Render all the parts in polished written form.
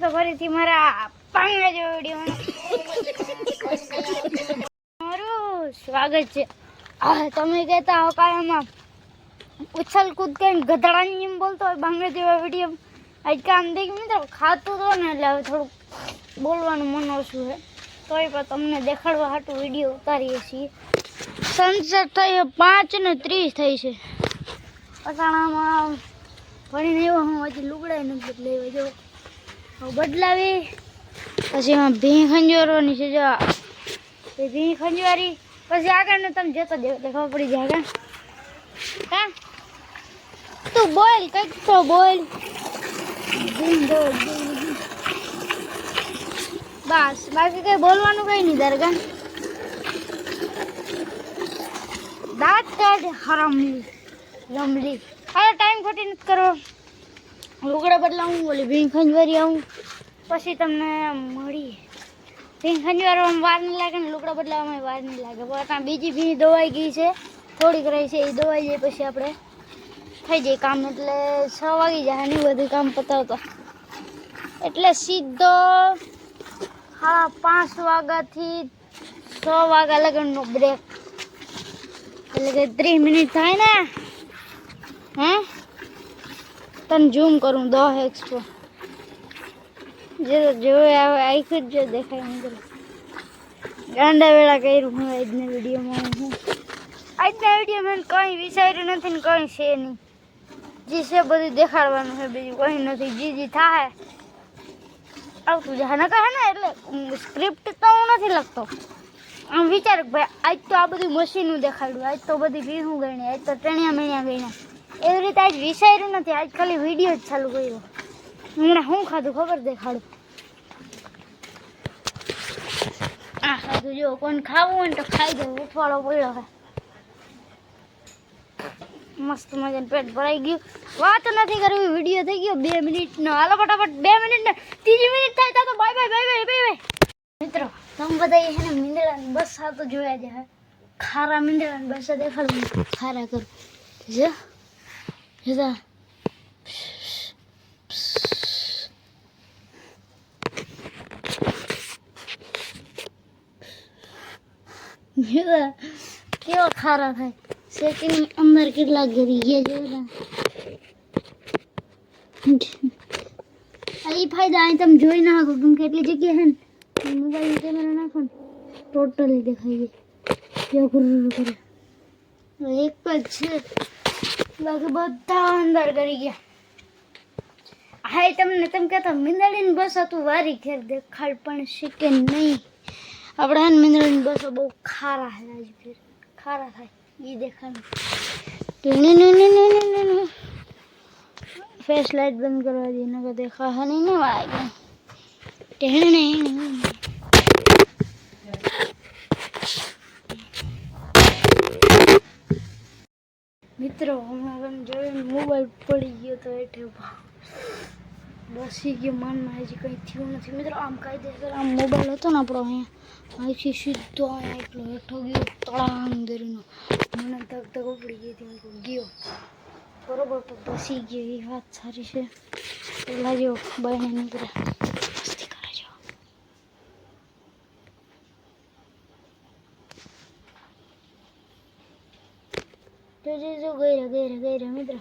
તો ફરીથી મારા પાંગડા જેવો વિડીયો મારું સ્વાગત છે. તમે કહેતા હો કાયમાં ઉછલ કૂદ કરીને ગધડાની એમ બોલતો હોય બાંગડા જેવા વિડીયો. આજ કામ દેખ મિત્રો ખાતું તો ને એટલે હવે થોડુંક બોલવાનું મન ઓછું છે, તોય પણ તમને દેખાડવા હાટું વિડીયો ઉતારીએ છીએ. સનસેટ થઈ 5:30 થઈ છે. અટાણામાં ભણીને એવો હું હજી લુગડાઈ નથી બદલાવી, જો બદલાવી પછી એમાં ભીં ખંજવારવાની છે. જો એ ભીં ખંજવારી પછી આગળને તમે જતો દેવો એટલે ખબર પડી જાય. હા તું બોલ કંઈક તો બોલ. બસ બાકી કઈ બોલવાનું કઈ નહીં. દરગાહ દાંત કાઢ હરામલી રમલી. હવે ટાઈમ ખોટી નથી કરવો. લુગડા બદલાવું બોલી ભીં ખંજવારી આવું પછી તમને મળીએ. ભીં ખંજવારવામાં વાર નહીં લાગે ને લુગડા બદલાવામાં વાર નહીં લાગે. પણ બીજી ભીં દોવાઈ ગઈ છે, થોડીક રહી છે, એ દોવાઈ જાય પછી આપણે થઈ જાય કામ. એટલે 6 વાગી જાય નહીં બધું કામ પતાવતા. એટલે સીધો 5:30 વાગ્યાથી 6 વાગ્યા લગનનો બ્રેક, એટલે કે 30 મિનિટ થાય ને. હે તને ઝૂમ કરું 10 એક્સપો જે જોવે આવે આખું જ જો દેખાય. મિત્રો ગાંડા વેળા કર્યું હું આજના વિડીયોમાં. આજના વિડીયોમાં કંઈ વિચાર્યું નથી ને કંઈ છે નહીં. જે છે બધું દેખાડવાનું છે, બીજું કંઈ નથી. જે થાય આવતું જાય ન કહે ને. એટલે સ્ક્રિપ્ટ તો હું નથી લખતો. આમ વિચાર ભાઈ આજ તો આ બધું મશીનનું દેખાડ્યું, આજ તો બધી ભીહું ગણી, આજ તો ટણિયા મણિયા ગણ્યા. એવી રીતે આજ વિચાર્યું નથી. આજ ખાલી વિડીયો જ ચાલુ કર્યો. હમણાં શું ખાધું ખબર દેખાડું. આ ખાધું જો કોઈને ખાવું હોય ને તો ખાઈ દઉં. ઉઠવાડો પડ્યો છે મસ્ત મજાનું, પેટ ભરાઈ ગયું. વાત નથી કરવી, વિડીયો થઈ ગયો 2 મિનિટનો. હાલો ફટાફટ 2 મિનિટ ને 3 મિનિટ થાય તો bye bye bye bye bye. મિત્રો તમે બધા છે ને મીંદડાની બસ આ તો જોયા જ હે. ખારા મીંદડાની બસ દેખાડું ખારા કરું જો જતા. કેવા ખારા થાય. સેકન્ડ અંદર કેટલા ગરી ગયા જોયા. આ ફાયદા અહીં તમે જોઈ નાખો કેમ કેટલી જગ્યા છે ને મોબાઈલ કેમેરા નાખો ને ટોટલી દેખાઈ જાય. કરે એક જ છે બાકી બધા અંદર કરી ગયા. હા તમને તમે કહેતા મીંદડીની બસ હતું વારી ઘેર દેખાડ પણ શીખે નહીં. આપણે હે મીંદડીની બસો બહુ ખારા છે. આજ ફેર ખારા થાય એ દેખાડું. ફેસ લાઇટ બંધ કરવા દઈએ નકર દેખા નહીં ને વાગે. મિત્રો હમણાં જોયું મોબાઈલ પડી ગયો તો એઠે બસી ગયો મનમાં. હજી કંઈ થયું નથી. મિત્રો આમ કાયદેસર આમ મોબાઈલ હતો ને આપણો અહીંયા અહીંથી સીધો અહીંયા એટલો હેઠો ગયો તળાંગ દરીનો. મને ધક ધક ઉપડી ગઈ હતી. ગયો બરોબર તો બસી ગયો. એ વાત સારી છે. પેલા જો બહેને નીકળે મસ્તી કરે જો. જો ગયરા મિત્રો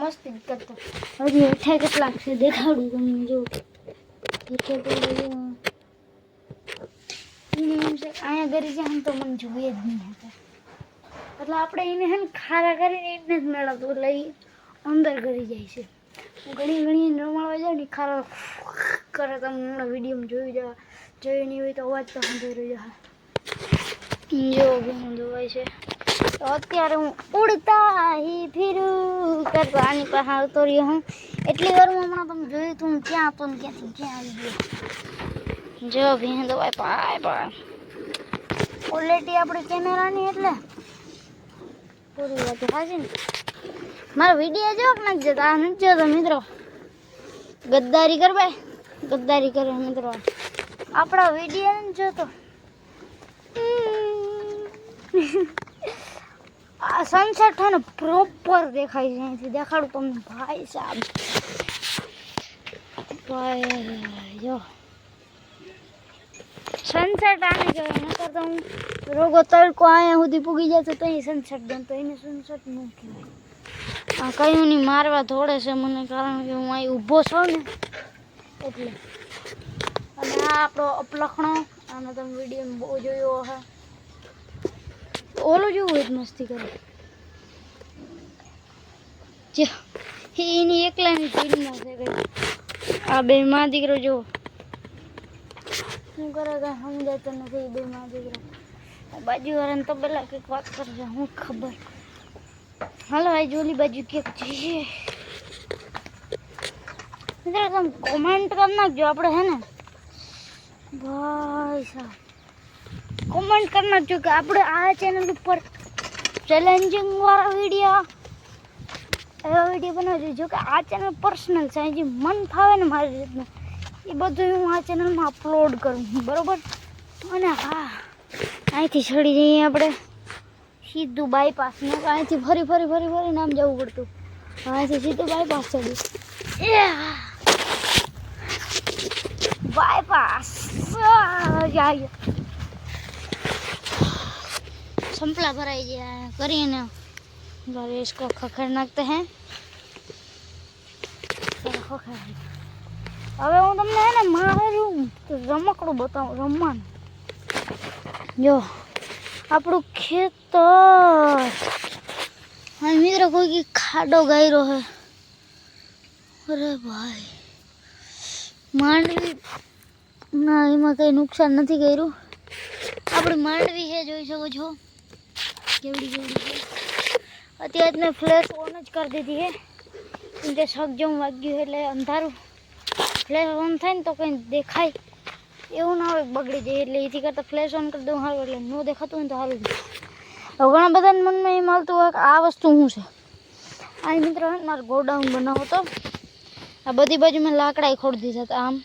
મસ્તી જ કરતો. હજી હેઠા કેટલાક છે દેખાડું તમને. જો અહીંયા ગરી જાય તો મને જોઈએ જ નહીં હતા. એટલે આપણે એને હે ને ખારા કરીને એને જ મેળવતું એટલે એ અંદર કરી જાય છે. ઘણી રમાડવા જાય ને ખારા કરે. તમે હમણાં વિડીયોમાં જોયું નહીં હોય તો અવાજ તો સાંભળી રહ્યો. જો હું જોવાય છે તો અત્યારે હું ઉડતા હી ફીરું કરતો આની પાસે આવતો રહ્યો હું. એટલી વારમાં હમણાં તમે જોયું તો હું ક્યાં હતો ને ક્યાંથી ક્યાં આવી ગયો. જો ભીં દવાય પાય પાય ક્વોલિટી આપણી કેમેરાની એટલે પૂરી વાત સાચી ને. મારો વિડીયો જો કે નથી જતો. આ નથી જોતો મિત્રો. ગદ્દારી કર ભાઈ, ગદ્દારી કરે મિત્રો. આપણા વિડીયો નથી જોતો. આ સનસેટ છે ને પ્રોપર દેખાય છે અહીંથી દેખાડું તમને ભાઈ સાહેબ ભાઈ જો સનસેટ આને કહેવાય નકર તો હું રોગો તડકો અહીંયા સુધી પૂગી જાય તો અહીં સનસેટ બનતો એને સનસેટ ન કહેવાય આ કયું નહીં મારવા ધોડે છે મને કારણ કે હું અહીં ઊભો છું ને એટલે અને આ આપણો અપલખણો આનો તમે વિડીયો બહુ જોયો હશે ઓલું જેવું હોય મસ્તી કરે જે એની એકલાની ફિલ્મો છે કઈ આ બે માં દીકરો જો શું કરે કાંઈ સમજાતો નથી બે માં દીકરો બાજુવાળાને તો પેલા કંઈક વાત કરશે હું ખબર હાલો આ જોલી બાજુ ક્યાંક જઈએ મિત્રો તમે કોમેન્ટ કરી નાખજો આપણે હે ને ભાઈ સાહેબ કોમેન્ટ કરી નાખજો કે આપણે આ ચેનલ ઉપર ચેલેન્જિંગ વાળા વિડીયો એવા વિડીયો બનાવજો જો કે આ ચેનલ પર્સનલ છે જે મન ફાવે ને મારી રીતનું એ બધું હું આ ચેનલમાં અપલોડ કરું બરાબર અને હા અહીંથી ચડી જઈએ આપણે સીધું બાયપાસ ને અહીંથી ફરી નામ જવું પડતું અહીંથી સીધું બાયપાસ ચડી बाईपास जाइए संपला भराई गया करिए ना गाड़ी इसको खखड़ नाखते हैं હવે હું તમને હે ને મારું રમકડું બતાવું રમવાનું જો આપણું ખેતર હા મિત્રો કોઈ ખાડો ગાયરો હે અરે ભાઈ માંડવી ના એમાં કંઈ નુકસાન નથી કર્યું આપણે માંડવી છે જોઈ શકો છો કેવડી છે અત્યારે મેં ફ્લેશ ઓન જ કરી દીધી છે કેમ કે શક જેવું વાગ્યું એટલે અંધારું ફ્લેશ ઓન થાય ને તો કંઈ દેખાય એવું ના હોય બગડી જાય એટલે એથી કરતાં ફ્લેશ ઓન કરી દઉં સારું એટલે ન દેખાતું હોય તો સારું હવે ઘણા બધાને મનમાં એમ આવતું હોય કે આ વસ્તુ શું છે આ મિત્રો મારે ગોડાઉન બનાવો તો આ બધી બાજુ મેં લાકડા ખોડી દીધા હતા આમ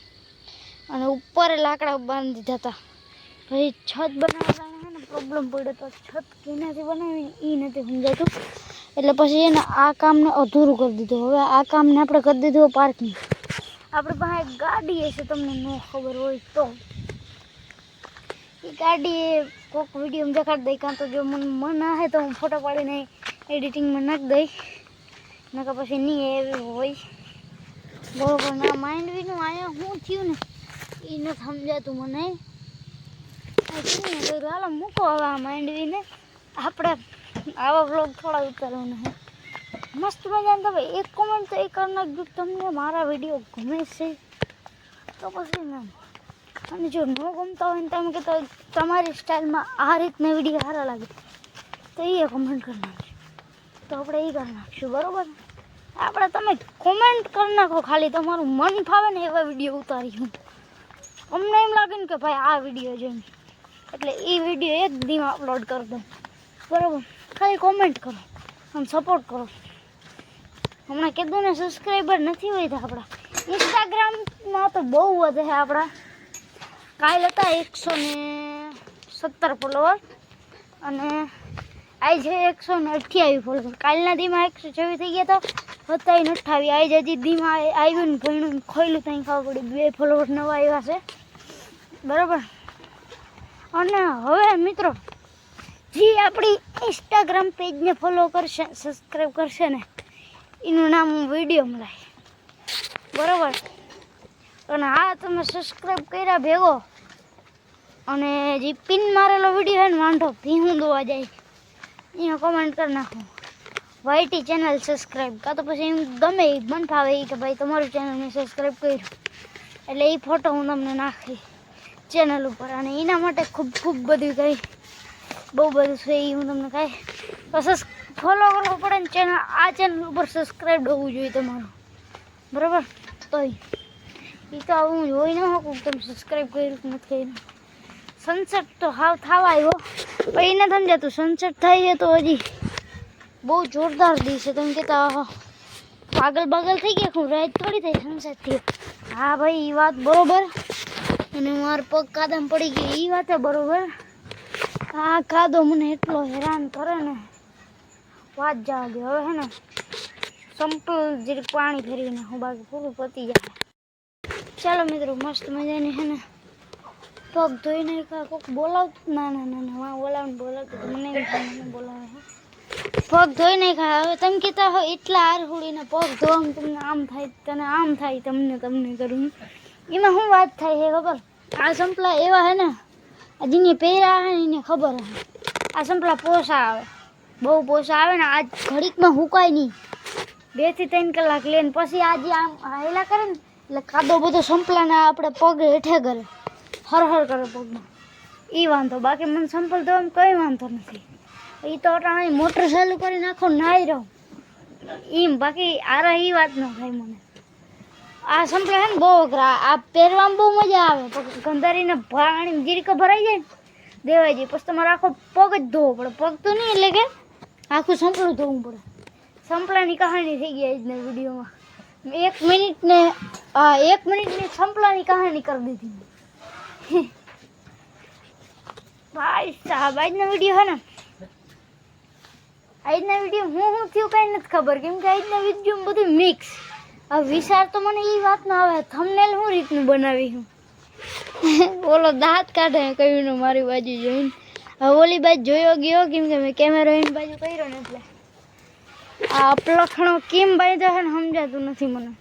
અને ઉપર લાકડા બાંધી દીધા હતા પછી છત બનાવવાના છે ને પ્રોબ્લેમ પડ્યો તો છત કેનાથી બનાવી એ નથી સમજાતું એટલે પછી એને આ કામને અધૂરું કરી દીધું હવે આ કામને આપણે કરી દીધું પાર્કિંગ આપણે પાસે એક ગાડી હશે તમને ન ખબર હોય તો એ ગાડી કોઈક વિડીયોમાં દેખાડી દઈ કાં તો જો મને મન આવે તો હું ફોટો પાડીને એડિટિંગમાં નાખી દઈ નકર પછી નહીં એવી હોય બરોબર ના માંડવીનું અહીંયા શું થયું ને એ નથી સમજાતું મને હાલો મૂકો હવે આ માંડવીને આપણે આવા વ્લોગ થોડા ઉતારવાના છે મસ્ત મજાને તમે એક કોમેન્ટ તો એ કરી નાખજો તમને મારા વિડીયો ગમે છે તો પછી ના અને જો ન ગમતા હોય ને તમે કે તમારી સ્ટાઇલમાં આ રીતના વિડીયો સારા લાગે તો એ કોમેન્ટ કરી નાખજો તો આપણે એ કરી નાખીશું બરાબર આપણે તમે કોમેન્ટ કરી નાખો ખાલી તમારું મન ફાવે ને એવા વિડીયો ઉતારીશું અમને એમ લાગે ને કે ભાઈ આ વિડીયો જોઈને એટલે એ વિડીયો એક દીમાં અપલોડ કરી દઉં બરાબર ખાલી કોમેન્ટ કરો અને સપોર્ટ કરો હમણાં કીધું ને સબસ્ક્રાઈબર નથી હોય તો આપણા ઇન્સ્ટાગ્રામમાં તો બહુ વધે છે આપણા કાલે હતા 117 ફોલોવર અને આજે 128 ફોલોવર કાલના દીમાં 126 થઈ ગયા હતા 28 આજે હજી દીમાં આવ્યું ને ભણ્યું ખોયલું ત્યાં ખબર પડી 2 ફોલોવર નવા આવ્યા છે બરાબર અને હવે મિત્રો જે આપણી ઇન્સ્ટાગ્રામ પેજને ફોલો કરશે સબસ્ક્રાઈબ કરશે ને એનું નામ હું વિડીયો મળાય બરાબર અને હા તમે સબસ્ક્રાઈબ કર્યા ભેગો અને જે પિન મારેલો વિડીયો હોય ને વાંઢો ભીહું દોવા જાય અહીંયા કોમેન્ટ કરી નાખો વાયટી ચેનલ સબસ્ક્રાઈબ કાં તો પછી એમ ગમે એ મન ફાવે એ કે ભાઈ તમારું ચેનલ મેં સબસ્ક્રાઈબ કર્યું એટલે એ ફોટો હું તમને નાખી ચેનલ ઉપર અને એના માટે ખૂબ ખૂબ બધું કંઈ બહુ બધું છે એ હું તમને કાંઈ બસ ફોલો કરવો પડે ને ચેનલ આ ચેનલ ઉપર સબસ્ક્રાઈબ હોવું જોઈએ તમારું બરાબર તો એ તો હું જોઈ ન શકું તમે સબસ્ક્રાઈબ કર્યું કે નથી કર્યું સનસેટ તો હાવ થવા આવ્યો પણ એને સમજાતું સનસેટ થાય છે તો હજી બહુ જોરદાર દિવસે તમે કહેતા પાગલ બાગલ થઈ ગયા હું રાત થોડી થઈ સનસેટ થયો હા ભાઈ એ વાત બરોબર અને મારો પગ કાદામાં પડી ગયો એ વાત બરોબર આ કાદો મને એટલો હેરાન કરે ને વાત જવા દે હવે હે ને સંપલ જરીક પાણી ફેરવીને હું બાકી પૂરું પતી જાય. ચાલો મિત્રો મસ્ત મજાની હે ને પગ ધોઈ નાખ્યા. કોઈક બોલાવતું ના બોલાવતું તો મને બોલાવે હે. પગ ધોઈ નાખ્યા. હવે તમે કહેતા હો એટલા હાર હુડીને પગ ધોવામાં તમને આમ થાય તને આમ થાય તમને કરું એમાં શું વાત થાય છે ખબર? આ સંપલા એવા હે ને જેને પહેર્યા હે ને એને ખબર હે આ સંપલા પોસા આવે, બહુ પોસા આવે ને આજ ઘડીકમાં હુકાય નહીં. 2 થી 3 કલાક લઈને પછી આજે આમ હાયલા કરે ને એટલે કાદો બધો સંપલાને આપણે પગ હેઠે કરે, હર કરે પગમાં. એ વાંધો, બાકી મને સંપલ ધોવામાં કંઈ વાંધો નથી. એ તો અટાણે મોટર ચાલુ કરી નાખો નાઈ રહું એમ, બાકી આરા એ વાત ન થાય મને. આ સંપલા હે ને બહુ અઘરા, આ પહેરવામાં બહુ મજા આવે. ગંધારીને પાણી જીરીકો ભરાઈ જાય ને દેવાઈ જાય પછી તમારે આખો પગ જ ધોવો પડે. પગ તો નહીં એટલે કે આખું સંપલું ધોવું પડે. સંપલાની કહાની થઈ ગઈ આજના વિડીયોમાં. 1 મિનિટની સંપલાની કહાની કરી દીધી. ભાઈ સાહેબ આજનો વિડીયો હે ને આજના વિડીયો હું થયું કાંઈ નથી ખબર, કેમ કે આજના વિડીયોમાં બધું મિક્સ. હવે વિચાર તો મને એ વાત ના આવે થંબનેલ હું રીતનું બનાવી હું. બોલો દાંત કાઢે કહ્યું મારી બાજુ જોઈને. હવે ઓલી બાજુ જોયો ગયો કેમ કે મેં કેમેરો એની બાજુ કર્યો ને એટલે આ અપલખણો કેમ બાંધ્યો છે ને સમજાતું નથી મને.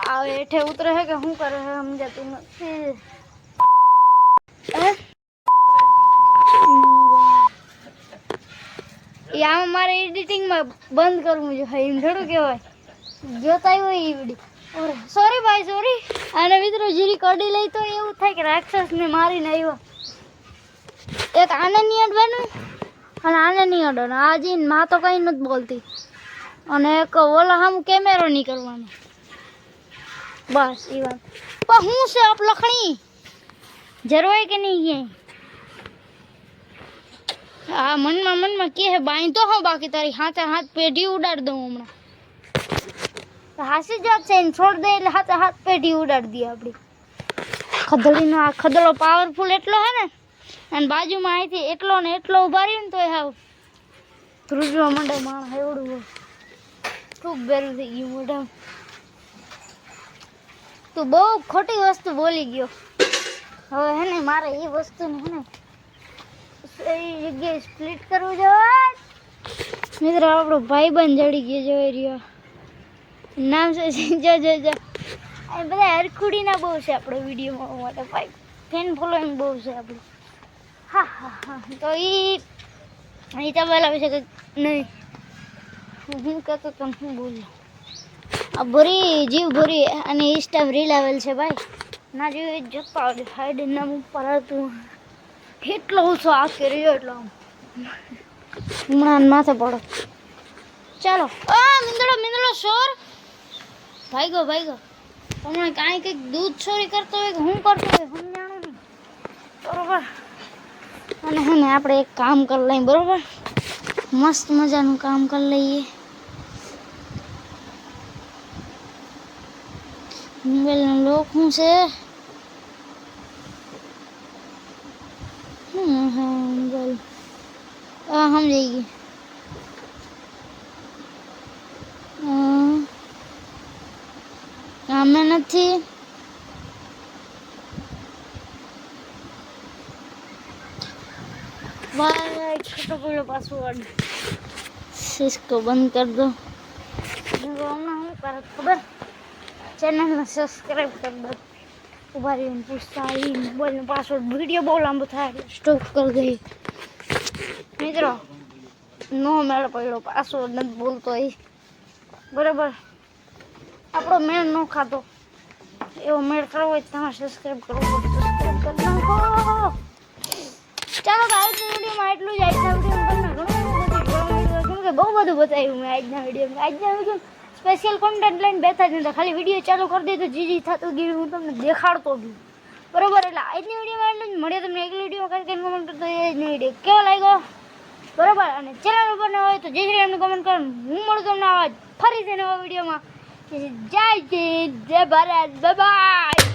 હવે હેઠે ઉતરે છે કે શું કરે છે સમજાતું નથી. આમાં મારે એડિટિંગમાં બંધ કરવું જોઈએ એમ થોડું કહેવાય. જોતા હોય એ વિડીયો. સોરી ભાઈ સોરી. અને મિત્રો જીરી કડી લઈ તો એવું થાય કે રાક્ષસને મારીને આવ્યો. એક આને નહીં અડવાનું અને આને નહીં અડવાનું. આ જીન માં તો કંઈ નથી બોલતી અને એક ઓલા સામે કેમેરો નહીં કરવાનો. બસ એ વાત. પણ હું છે આપ લખણી જરવાય કે નહીં ક્યાંય? આ મનમાં કે હે બાંધતો હો, બાકી તારી હાથ પેઢી ઉડાડ દઉં હમણાં. હાસી જ વાત છે, છોડ દે એટલે હાથ પેઢી ઉડાડી દઈએ આપણી. ખદડીનો આ ખદડો પાવરફુલ એટલો હે ને અને બાજુમાં અહીંથી એટલો ને એટલો ઉભા રહ્યો ને તો હાવ ધ્રુજવા માંડે માણસ એવડું હોય. ખૂબ બેરું થઈ ગયું મોઢા. તું બહુ ખોટી વસ્તુ બોલી ગયો. હવે હે ને મારે એ વસ્તુને હે ને એ જગ્યાએ સ્પ્લિટ કરવું જોઈએ. મિત્રો આપણો ભાઈબંધ જડી ગયો જોઈ રહ્યો. નામ છે જો બધા હરખુડીના બહુ છે આપણો વિડીયોમાં માટે ભાઈ ફેન ફોલોઈંગ બહુ છે આપણું. હા તો એ તબેલા વિશે કંઈક નહીં હું કહેતો તો હું બોલું. આ ભરી જીવ ભરી અને ઇન્સ્ટા રીલ આવેલ છે ભાઈ ના જેવું એ જોતા આવડે. હાઈડ નામ ઉપર હતું કેટલો ઓછો આખી રહ્યો એટલો હમણાં માથે પડો. ચાલો મીંદડો સોર ભાઈગો હમણાં કાંઈ કંઈક દૂધ ચોરી કરતો હોય કે હું કરતો હોય સમજાણું નહીં બરોબર. અને હે ને આપણે એક કામ કરી લઈએ બરોબર, મસ્ત મજાનું કામ કરી લઈએ. મોબાઈલનો લોક શું છે? મોબાઈલ સમજાઈ ગઈ. કામે નથી. छोटा बोलो पासवर्ड इसको बंद कर दो. खबर चैनल में सब्सक्राइब कर दो. उबारी पूछता मोबाइल में पासवर्ड वीडियो बहुत लांबो था स्टॉप कर गई. મિત્રો નો મેળ પડ્યો, પાસવર્ડ નથી બોલતો એ બરાબર. આપણો મેળ ન ખાતો એવો મેળ કરવો હોય તમારે સબસ્ક્રાઈબ કરવો પડે. સબસ્ક્રાઈબ કરી નાખો. ચાલો તો આજના વિડીયોમાં એટલું જ. આજના વિડીયોમાં તમને બહુ બધું બતાવ્યું મેં આજના વિડીયો સ્પેશિયલ કોન્ટેન્ટ લઈને બેઠા જ નતા. ખાલી વિડીયો ચાલુ કરી દે તો જીજી થતું ગયું હું તમને દેખાડતો ગયું બરોબર. એટલે આજની વિડીયોમાં એટલું જ. મળીએ તમને એક વિડીયો કરીને કમેન્ટ કરતો એ જ વિડીયો કેવો લાગ્યો બરોબર. અને ચેનલ ઉપર ન હોય તો જય શ્રી રામને કમેન્ટ કરો. હું મળું તમને આવા ફરીથી નવા વિડીયોમાં. જય ભારત, બાય બાય.